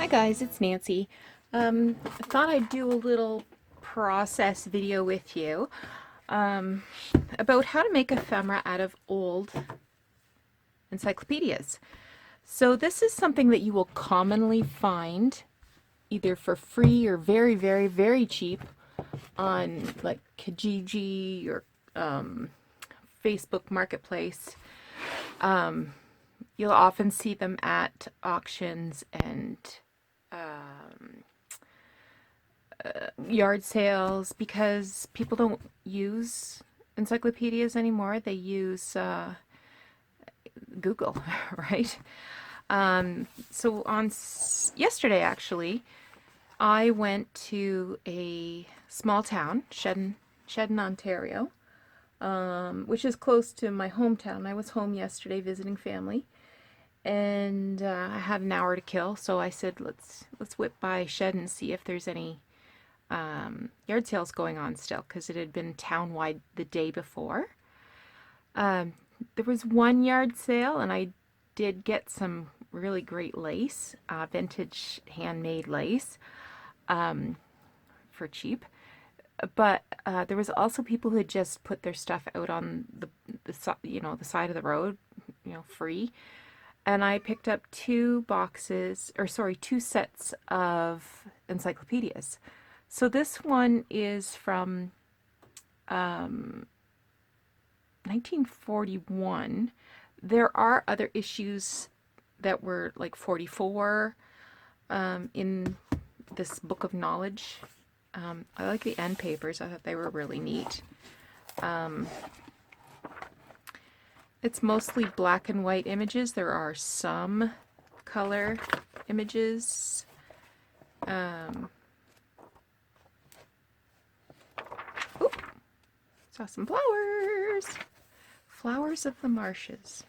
Hi guys, it's Nancy. I thought I'd do a little process video with you about how to make ephemera out of old encyclopedias. So this is something that you will commonly find either for free or very, very, very cheap on like Kijiji or Facebook Marketplace. You'll often see them at auctions and yard sales because people don't use encyclopedias anymore. They use Google, right? So on yesterday, actually, I went to a small town, Shedden, Ontario, which is close to my hometown. I was home yesterday visiting family, and I had an hour to kill, so I said, let's whip by Shedden and see if there's any yard sales going on still, because it had been town-wide the day before. There was one yard sale, and I did get some really great lace, vintage handmade lace, for cheap. But there was also people who had just put their stuff out on the side of the road, free. And I picked up two sets of encyclopedias. So this one is from 1941. There are other issues that were like 44 in this book of knowledge. I like the end papers. I thought they were really neat. It's mostly black and white images. There are some color images. Saw some flowers. Flowers of the marshes.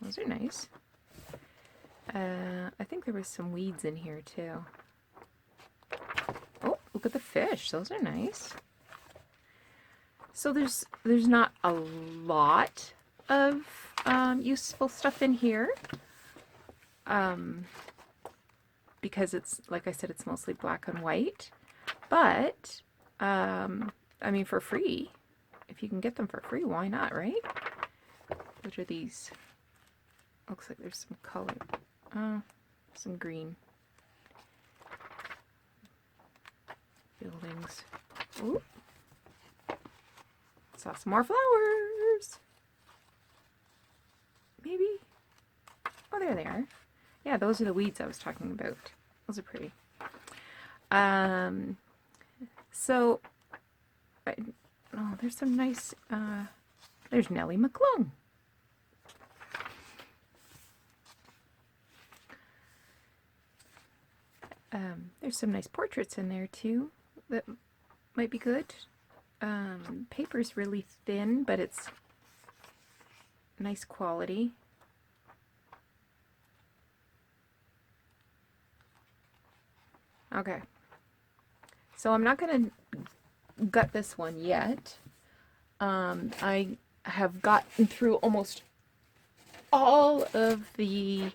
Those are nice. I think there was some weeds in here too. Oh, look at the fish. Those are nice. So there's not a lot of useful stuff in here, because it's, like I said, it's mostly black and white. But I mean, for free, if you can get them for free, why not, right? What are these? Looks like there's some color. Some green. Buildings. Ooh. Saw some more flowers. Maybe. Oh, there they are. Yeah, those are the weeds I was talking about. Those are pretty. So, there's some nice, there's Nellie McClung. There's some nice portraits in there too that might be good. Paper's really thin, but it's nice quality. Okay, so I'm not going to gut this one yet. I have gotten through almost all of the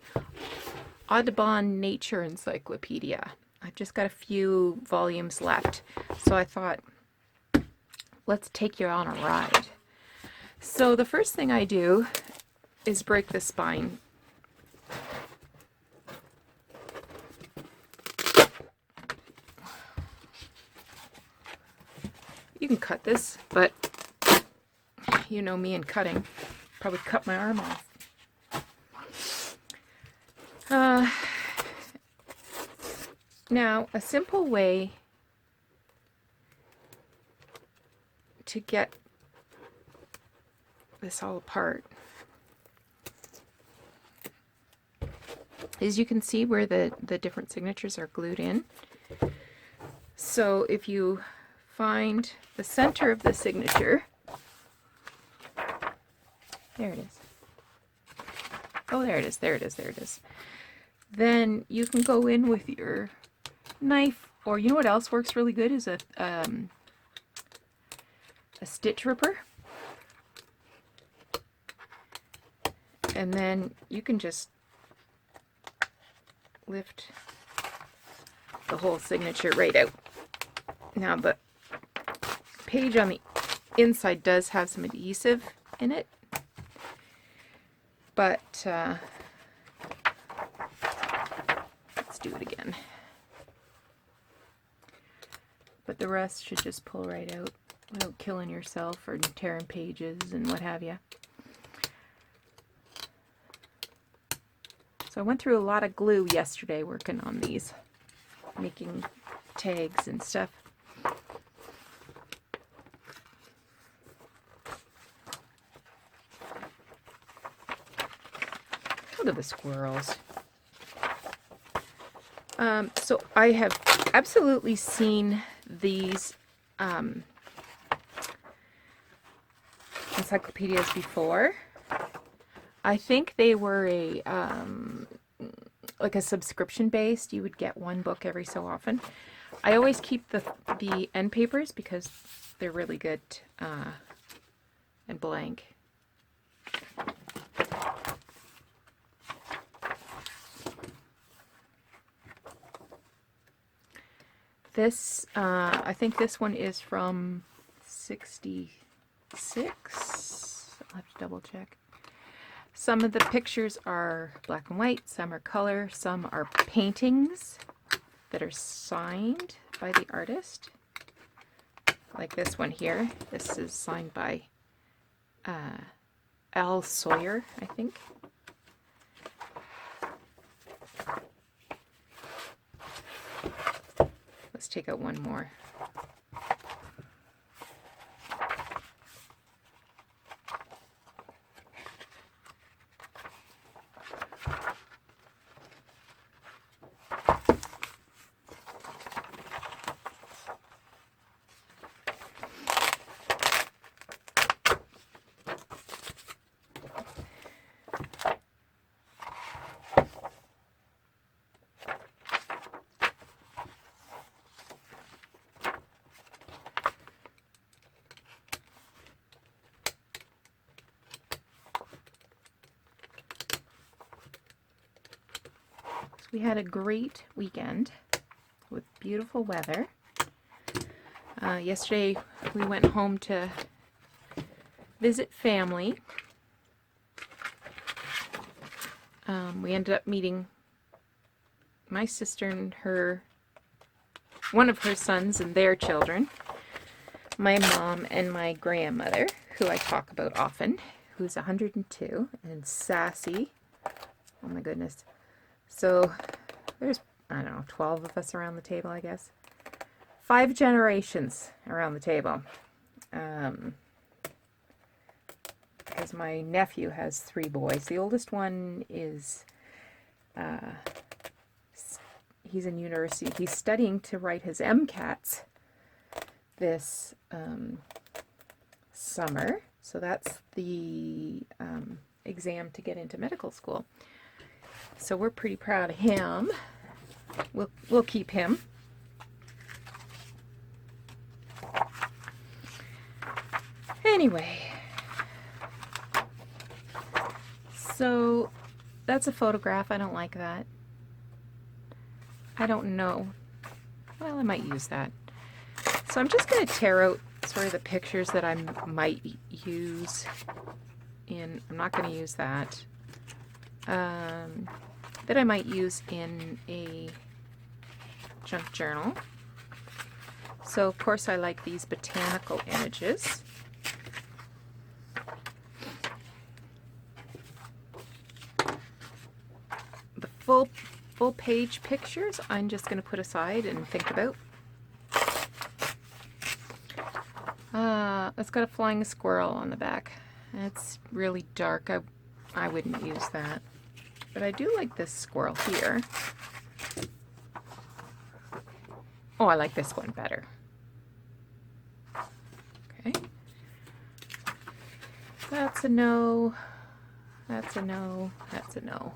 Audubon Nature Encyclopedia. I've just got a few volumes left, so I thought, let's take you on a ride. So the first thing I do is break the spine. You can cut this, but you know me and cutting. Probably cut my arm off. Now, a simple way to get this all apart is, you can see where the different signatures are glued in. So if you find the center of the signature, there it is. Oh, there it is, there it is, there it is. Then you can go in with your knife, or you know what else works really good is a stitch ripper. And then you can just lift the whole signature right out. Now the page on the inside does have some adhesive in it, but let's do it again. But the rest should just pull right out without killing yourself or tearing pages and what have you. So I went through a lot of glue yesterday working on these, making tags and stuff. Look at the squirrels. So I have absolutely seen these encyclopedias before. I think they were a like a subscription based. You would get one book every so often. I always keep the end papers because they're really good and blank. This, I think this one is from 66. I'll have to double check. Some of the pictures are black and white, some are color, some are paintings that are signed by the artist. Like this one here. This is signed by Al Sawyer, I think. Let's take out one more. We had a great weekend with beautiful weather. Yesterday we went home to visit family. We ended up meeting my sister and one of her sons and their children, my mom and my grandmother, who I talk about often, who's 102 and sassy. Oh my goodness. So there's, I don't know, 12 of us around the table, I guess. 5 generations around the table. Because my nephew has 3 boys. The oldest one is, he's in university. He's studying to write his MCATs this summer. So that's the exam to get into medical school. So we're pretty proud of him. We'll keep him. Anyway, so that's a photograph. I don't like that. I don't know. Well, I might use that. So I'm just going to tear out sort of the pictures that I might use in, I'm not going to use that. That I might use in a junk journal. So of course I like these botanical images. The full page pictures I'm just going to put aside and think about. It's got a flying squirrel on the back. It's really dark. I wouldn't use that. But I do like this squirrel here. Oh, I like this one better. Okay. That's a no. That's a no. That's a no.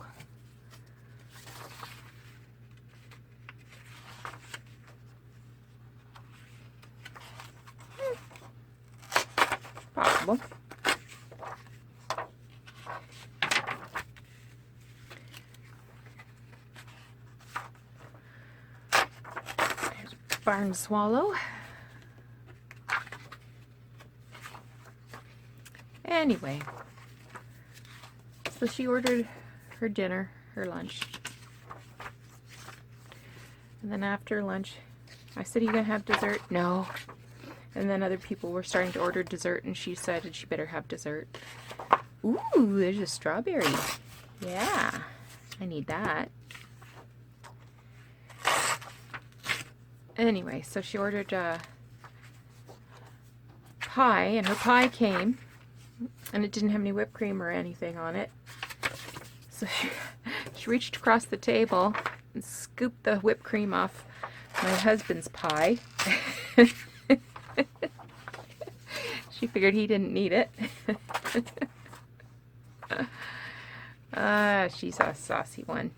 Possible. barn swallow. Anyway, so she ordered her dinner, her lunch. And then after lunch, I said, "Are you gonna have dessert?" "No." And then other people were starting to order dessert, and she decided she better have dessert. Ooh, there's a strawberry. Yeah, I need that. Anyway, so she ordered pie, and her pie came, and it didn't have any whipped cream or anything on it. So she reached across the table and scooped the whipped cream off my husband's pie. She figured he didn't need it. She's a saucy one.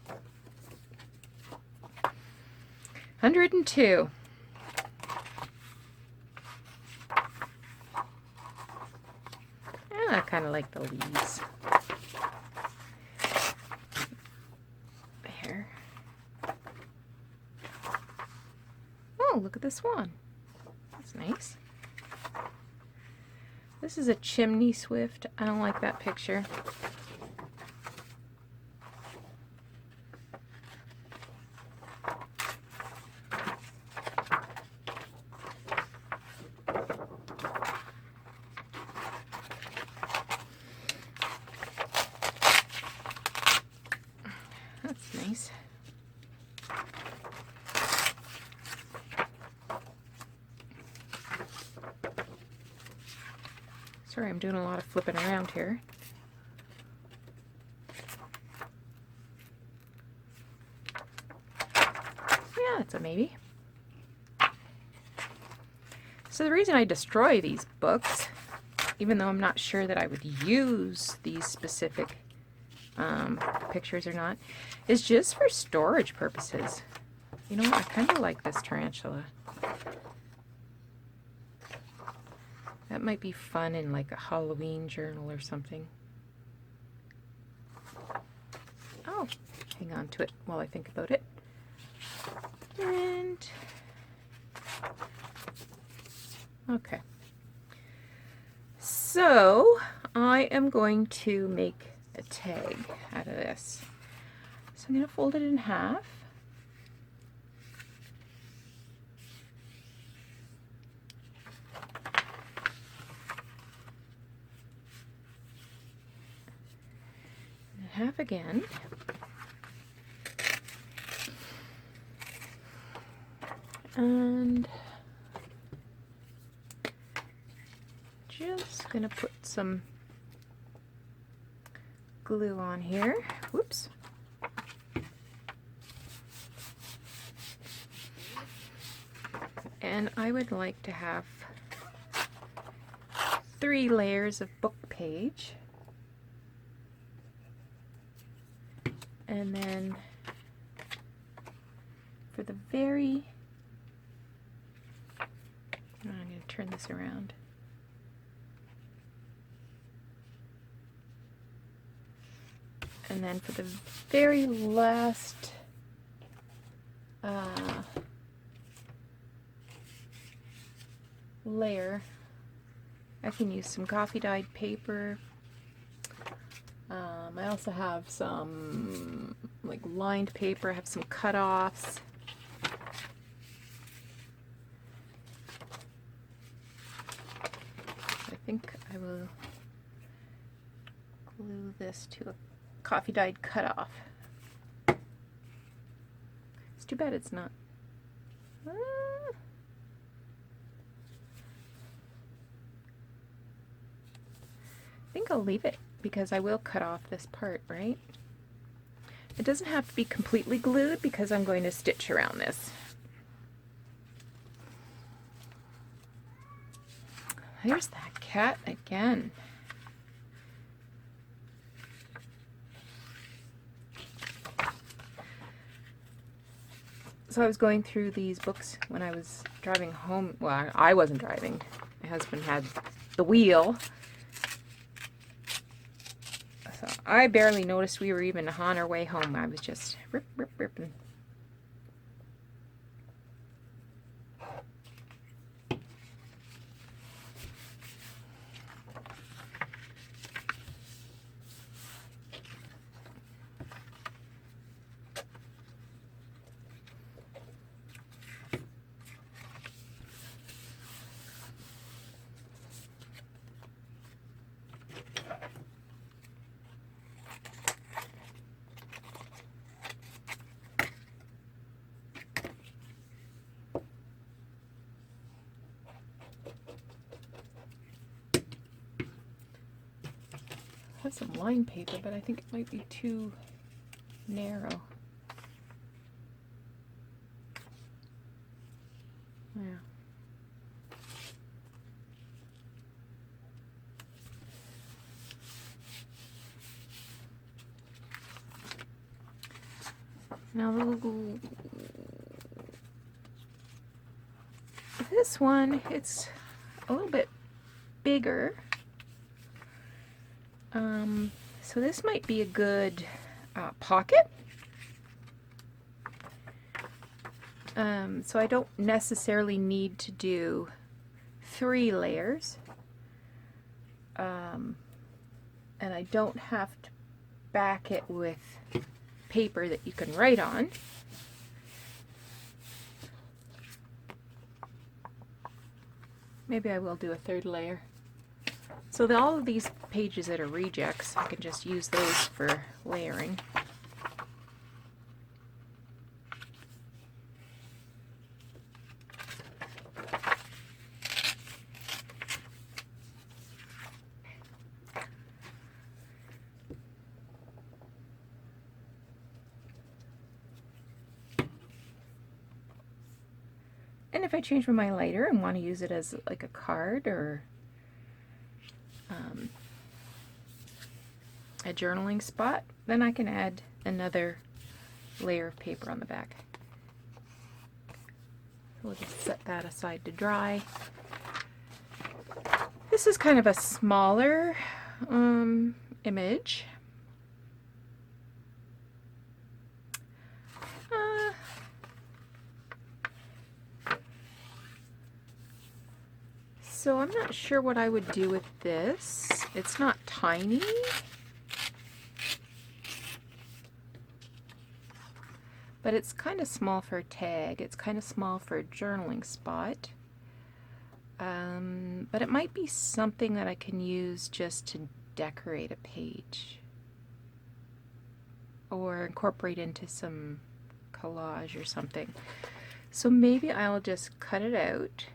102. I kind of like the leaves. There. Oh, look at the swan. That's nice. This is a chimney swift. I don't like that picture. That's nice. Sorry, I'm doing a lot of flipping around here. Yeah, it's a maybe. So the reason I destroy these books, even though I'm not sure that I would use these specific pictures or not, is just for storage purposes. You know what? I kind of like this tarantula. That might be fun in like a Halloween journal or something. Oh, hang on to it while I think about it. And okay. So I am going to make a tag out of this. So I'm going to fold it in half. Half again. And just gonna put some glue on here. Whoops. And I would like to have 3 layers of book page. And then for the very, I'm going to turn this around. And then for the very last layer, I can use some coffee dyed paper. I also have some like lined paper. I have some cut-offs. I think I will glue this to a coffee dyed cut-off. It's too bad it's not. I think I'll leave it, because I will cut off this part, right? It doesn't have to be completely glued because I'm going to stitch around this. There's that cat again. So I was going through these books when I was driving home. Well, I wasn't driving. My husband had the wheel. So I barely noticed we were even on our way home. I was just ripping. have some line paper, but I think it might be too narrow. Yeah. Now this one, it's a little bit bigger. So this might be a good pocket. So I don't necessarily need to do 3 layers. And I don't have to back it with paper that you can write on. Maybe I will do a 3rd layer. So all of these pages that are rejects, I can just use those for layering. And if I change my mind later and want to use it as like a card or a journaling spot, then I can add another layer of paper on the back. We'll just set that aside to dry. This is kind of a smaller image. So I'm not sure what I would do with this. It's not tiny. But it's kind of small for a tag. It's kind of small for a journaling spot. But it might be something that I can use just to decorate a page. Or incorporate into some collage or something. So maybe I'll just cut it out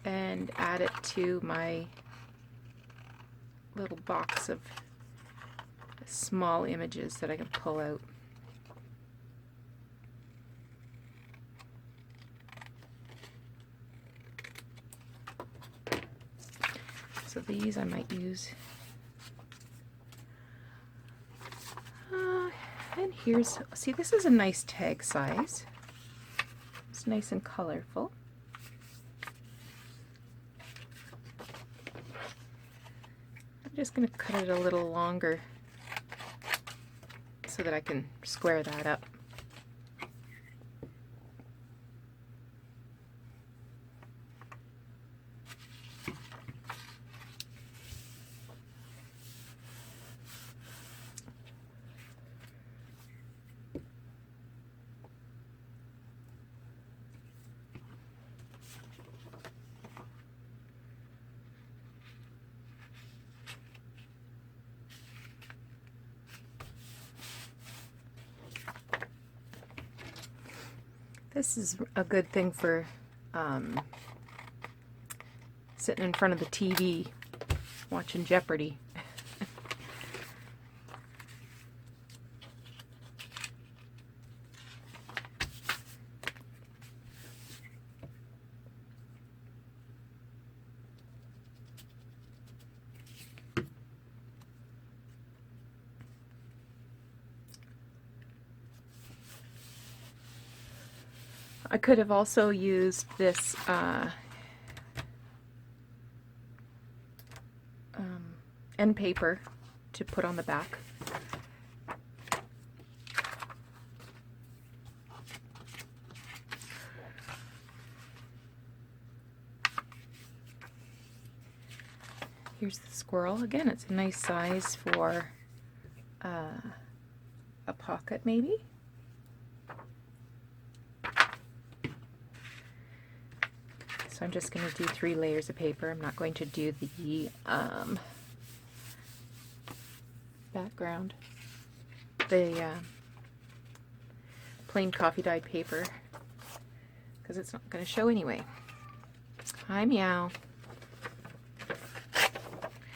and add it to my little box of small images that I can pull out. So these I might use. And here's, see, this is a nice tag size. It's nice and colorful. I'm just going to cut it a little longer so that I can square that up. This is a good thing for sitting in front of the TV watching Jeopardy. I could have also used this end paper to put on the back. Here's the squirrel. Again, it's a nice size for a pocket maybe. So I'm just going to do 3 layers of paper. I'm not going to do the background, the plain coffee dyed paper, because it's not going to show anyway. Hi, Meow.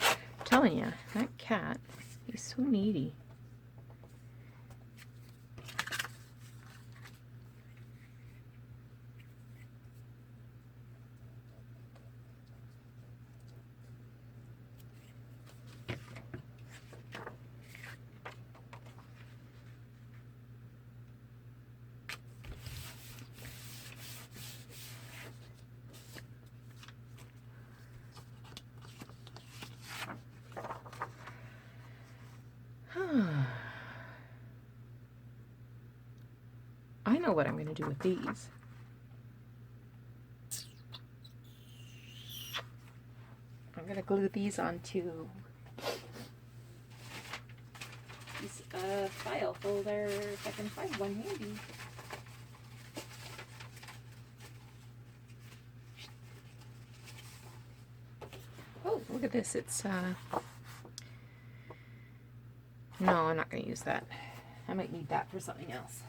I'm telling you, that cat He's so needy. I know what I'm going to do with these. I'm going to glue these onto this file folder if I can find one handy. Oh, look at this. It's no, I'm not going to use that. I might need that for something else.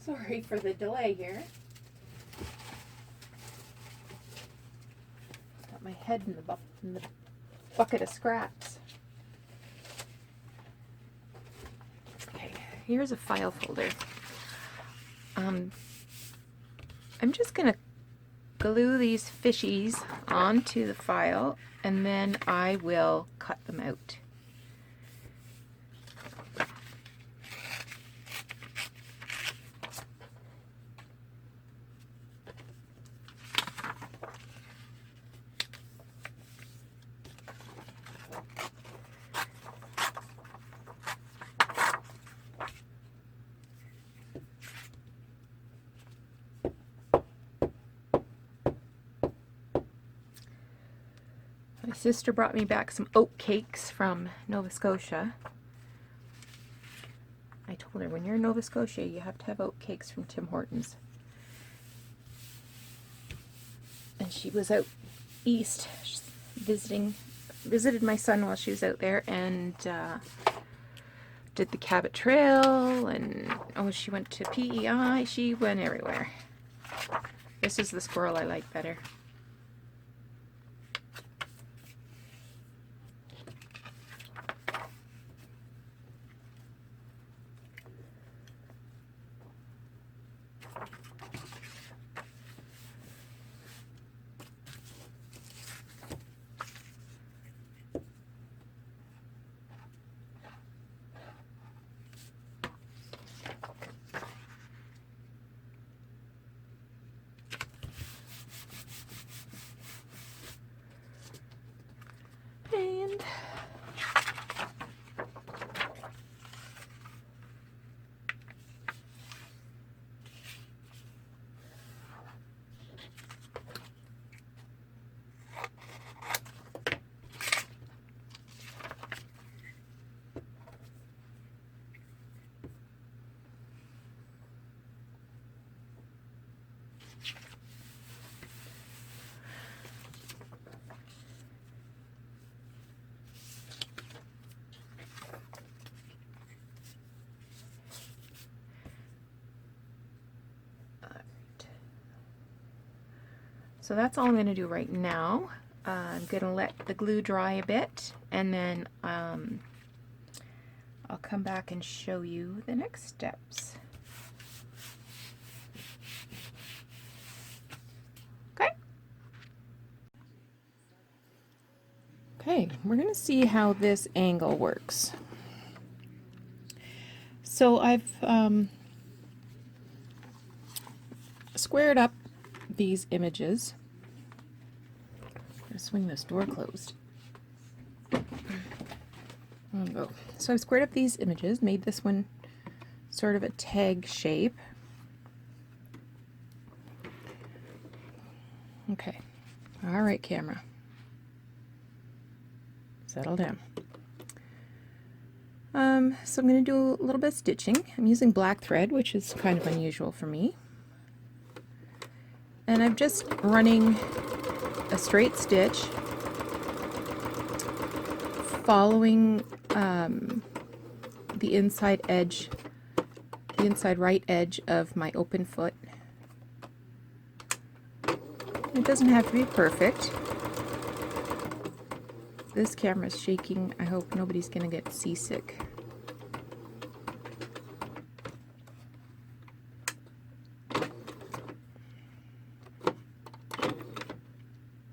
Sorry for the delay here. Got my head in the bucket of scraps. Okay, here's a file folder. I'm just gonna glue these fishies onto the file and then I will cut them out. My sister brought me back some oat cakes from Nova Scotia. I told her, when you're in Nova Scotia, you have to have oat cakes from Tim Hortons. And she was out east visited my son while she was out there, and did the Cabot Trail, and oh, she went to PEI. She went everywhere. This is the squirrel I like better. So that's all I'm going to do right now. I'm going to let the glue dry a bit, and then I'll come back and show you the next steps. Okay. Okay, we're going to see how this angle works. So I've squared up these images. I'm going to swing this door closed. There we go. So I've squared up these images, made this one sort of a tag shape. Okay. All right, camera. Settle down. So I'm going to do a little bit of stitching. I'm using black thread, which is kind of unusual for me. And I'm just running a straight stitch, following the inside edge, the inside right edge of my open foot. It doesn't have to be perfect. This camera's shaking. I hope nobody's gonna get seasick.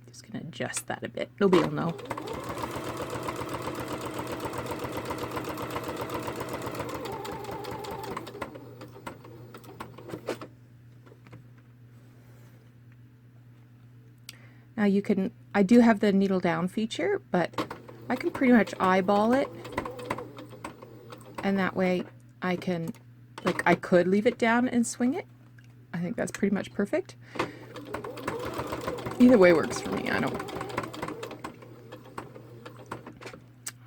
Just gonna adjust that a bit. Nobody will know. Now you can, I do have the needle down feature, but I can pretty much eyeball it, and that way I can, like, I could leave it down and swing it. I think that's pretty much perfect. Either way works for me. I don't,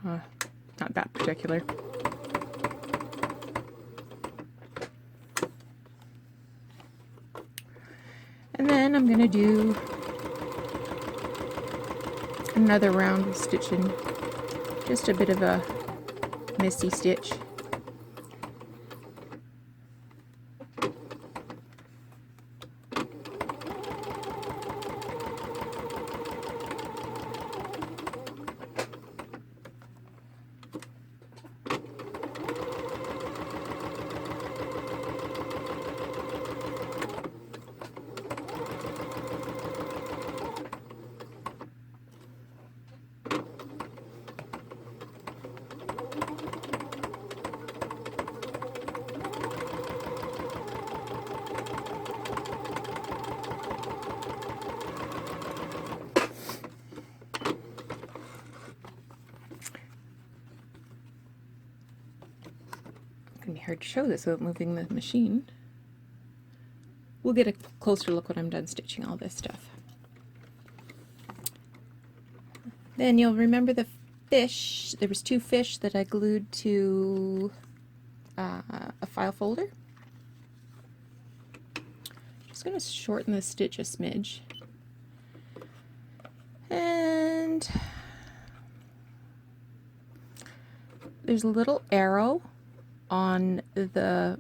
not that particular. And then I'm gonna do another round of stitching, just a bit of a missy stitch. It's gonna be hard to show this without moving the machine. We'll get a closer look when I'm done stitching all this stuff. Then you'll remember the fish. There was 2 fish that I glued to a file folder. Just going to shorten the stitch a smidge. And there's a little arrow on the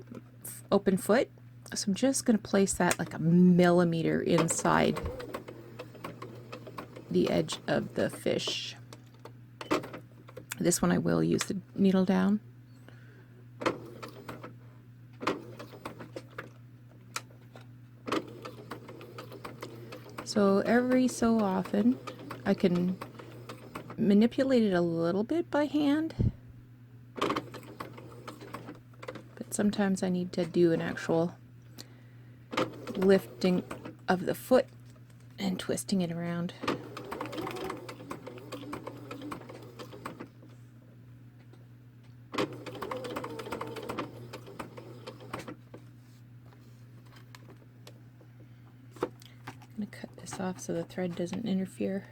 open foot, so I'm just going to place that like a millimeter inside the edge of the fish. This one I will use the needle down. So every so often I can manipulate it a little bit by hand, but sometimes I need to do an actual lifting of the foot and twisting it around. I'm going to cut this off so the thread doesn't interfere.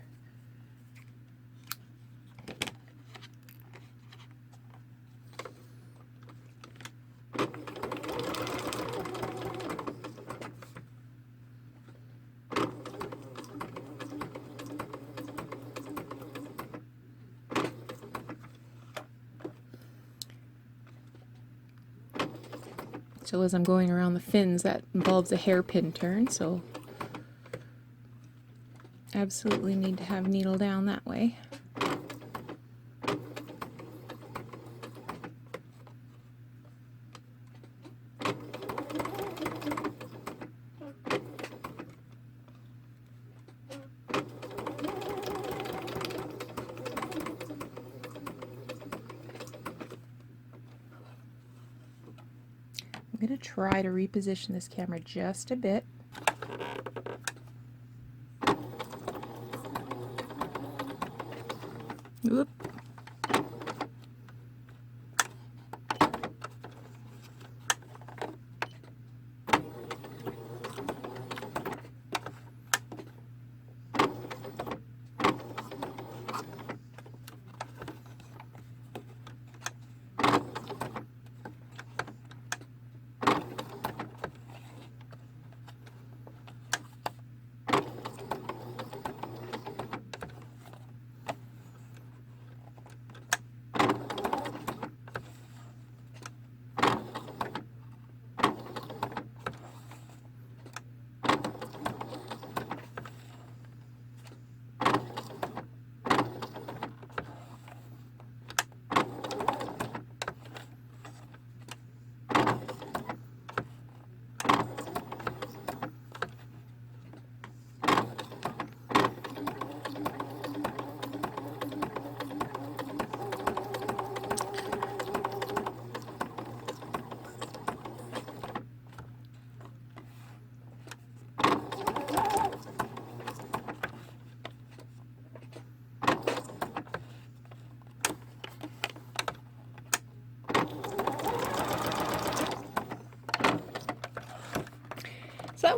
So as I'm going around the fins, that involves a hairpin turn, so absolutely need to have needle down that way. I'm going to try to reposition this camera just a bit. Oop.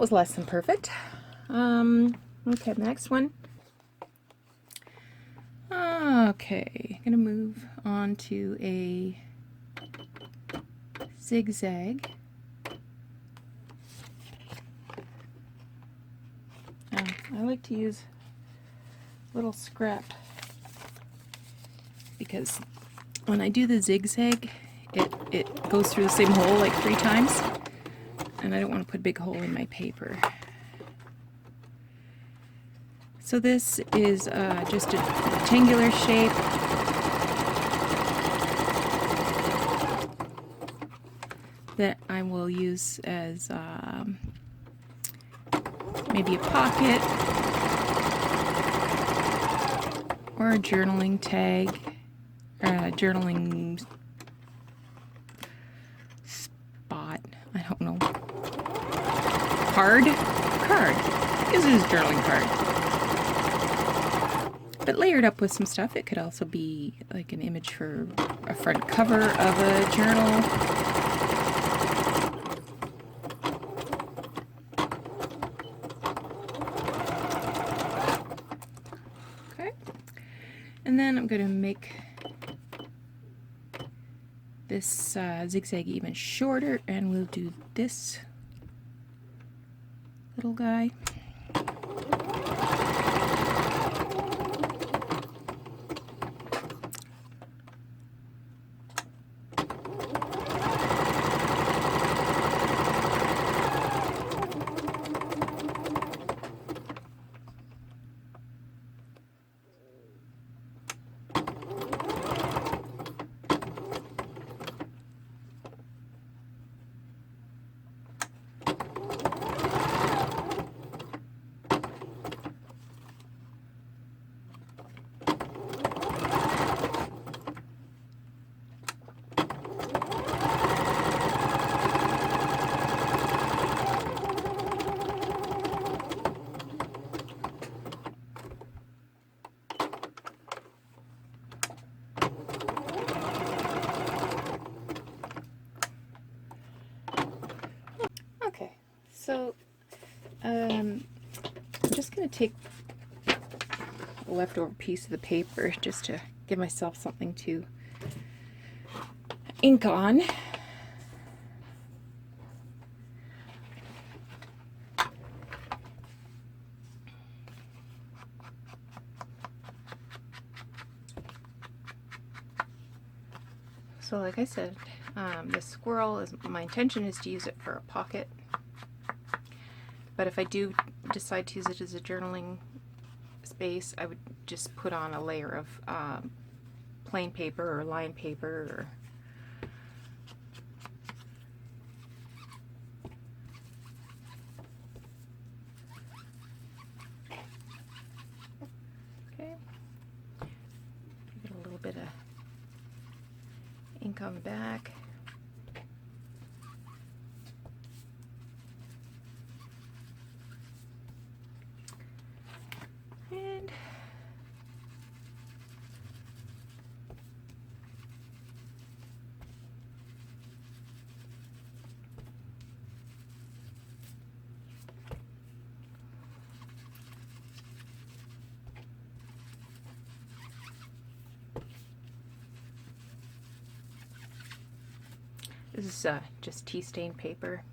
was less than perfect. Okay, the next one. Okay, I'm gonna move on to a zigzag. I like to use little scrap because when I do the zigzag, it goes through the same hole like 3 times, and I don't want to put a big hole in my paper. So this is just a rectangular shape. That I will use as maybe a pocket or a journaling tag, or a journaling spot. I don't know. Card? This is a journaling card. But layered up with some stuff. It could also be like an image for a front cover of a journal. Okay. And then I'm going to make this zigzag even shorter, and we'll do this little guy. Okay, so I'm just going to take a leftover piece of the paper just to give myself something to ink on. So like I said, this squirrel, my intention is to use it for a pocket. But if I do decide to use it as a journaling space, I would just put on a layer of plain paper or lined paper. Okay. Get a little bit of ink on the back. And this is just tea stain paper.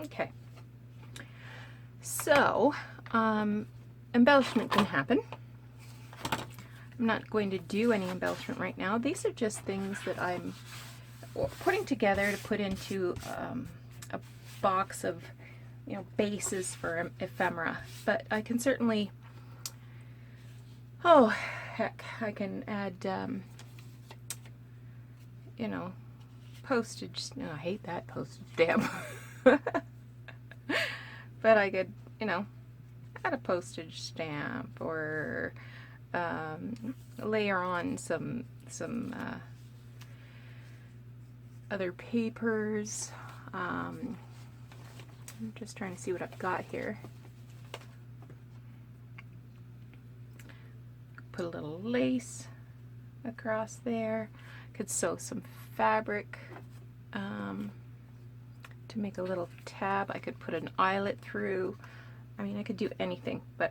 Okay, so embellishment can happen. I'm not going to do any embellishment right now. These are just things that I'm putting together to put into a box of, you know, bases for ephemera. But I can certainly, oh heck, I can add, you know, postage. No, I hate that postage stamp. But I could, you know, add a postage stamp or layer on some other papers. I'm just trying to see what I've got here. Put a little lace across there. Could sew some fabric to make a little tab. I could put an eyelet through. I mean, I could do anything, but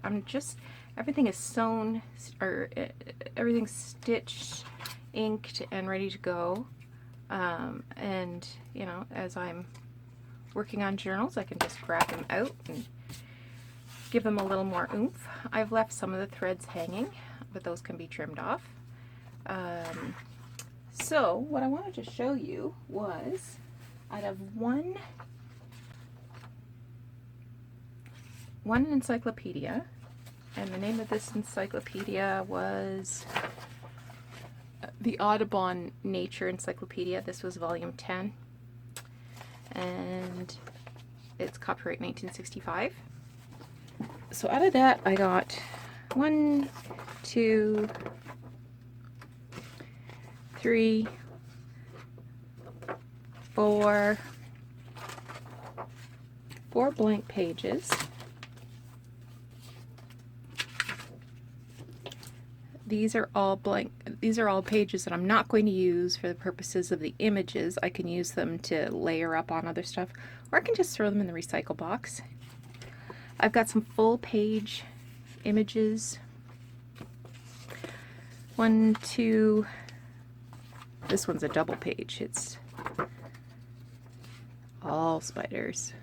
everything is sewn, or everything's stitched, inked, and ready to go. And, you know, as I'm working on journals, I can just grab them out and give them a little more oomph. I've left some of the threads hanging, but those can be trimmed off. So what I wanted to show you was, out of one encyclopedia, and the name of this encyclopedia was the Audubon Nature Encyclopedia. This was volume 10, and it's copyright 1965. So out of that I got 1, 2, 3, 4 blank pages. These are all blank. These are all pages that I'm not going to use for the purposes of the images. I can use them to layer up on other stuff, or I can just throw them in the recycle box. I've got some full page images. 1, 2, this one's a double page. It's all spiders.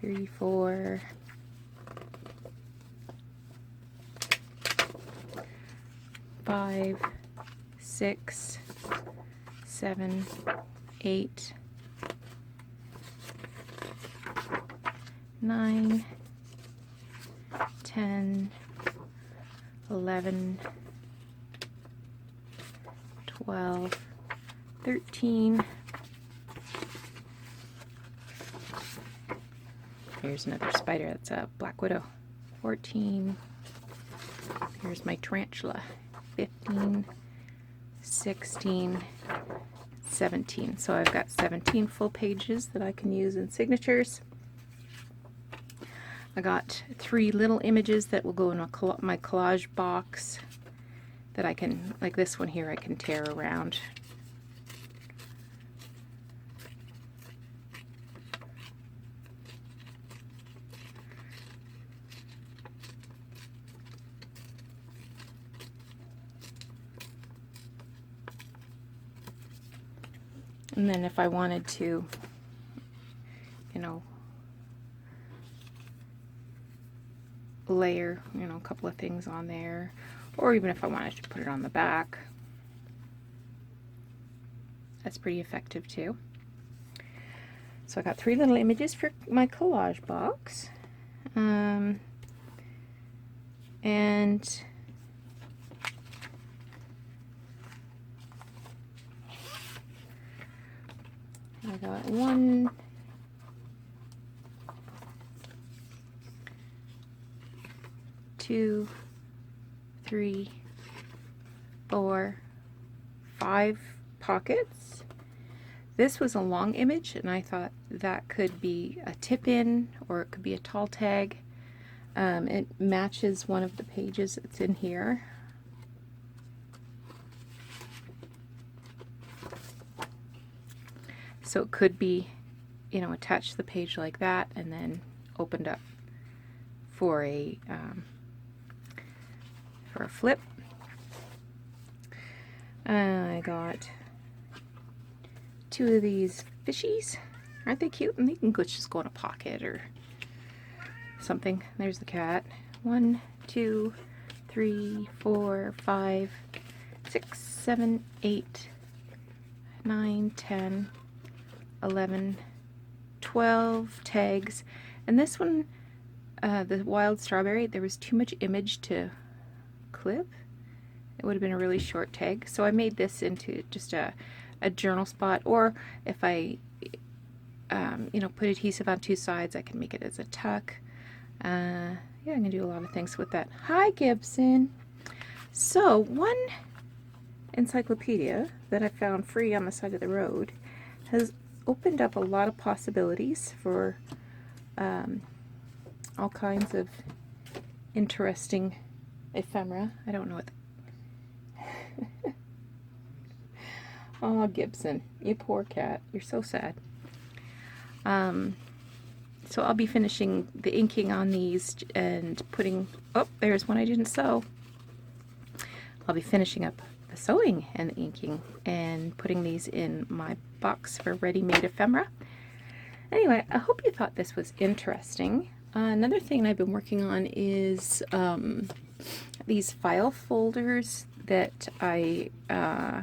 3, 4, 5, 6, 7, 8, 9, 10, 11, 12, 13. Here's another spider. That's a black widow. 14. Here's my tarantula. 15, 16, 17. So I've got 17 full pages that I can use in signatures. I got 3 little images that will go in my collage box that I can, like this one here, I can tear around. And then if I wanted to, you know, layer, you know, a couple of things on there, or even if I wanted to put it on the back, that's pretty effective too. So I got 3 little images for my collage box, and I got 1, 2, 3, 4, 5 pockets. This was a long image, and I thought that could be a tip-in, or it could be a tall tag. It matches one of the pages that's in here. So it could be, you know, attached to the page like that, and then opened up for a flip. I got 2 of these fishies. Aren't they cute? And they can just go in a pocket or something. There's the cat. 1, 2, 3, 4, 5, 6, 7, 8, 9, 10, 11, 12 tags. And this one, the wild strawberry, there was too much image to clip. It would have been a really short tag. So I made this into just a journal spot, or if I you know, put adhesive on 2 sides, I can make it as a tuck. Yeah, I'm gonna do a lot of things with that. Hi, Gibson. So one encyclopedia that I found free on the side of the road has opened up a lot of possibilities for all kinds of interesting ephemera. I don't know what. Oh, Gibson, you poor cat. You're so sad. So I'll be finishing the inking on these and putting, oh, there's one I didn't sew. I'll be finishing up the sewing and the inking and putting these in my box for ready-made ephemera. Anyway, I hope you thought this was interesting. Another thing I've been working on is these file folders that I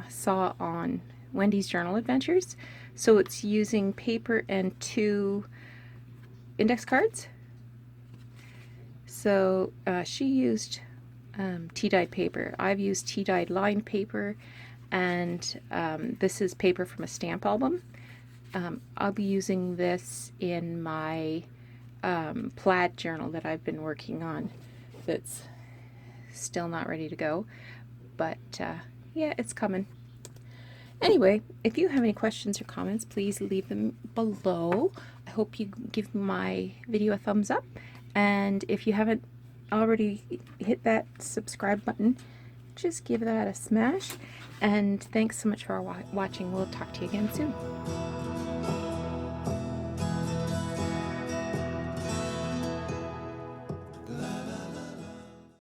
saw on Wendy's Journal Adventures. So it's using paper and 2 index cards. So she used tea-dyed paper. I've used tea-dyed lined paper, and this is paper from a stamp album. I'll be using this in my plaid journal that I've been working on that's still not ready to go, but yeah, it's coming. Anyway, if you have any questions or comments, please leave them below. I hope you give my video a thumbs up, and if you haven't already hit that subscribe button, just give that a smash. And thanks so much for watching. We'll talk to you again soon.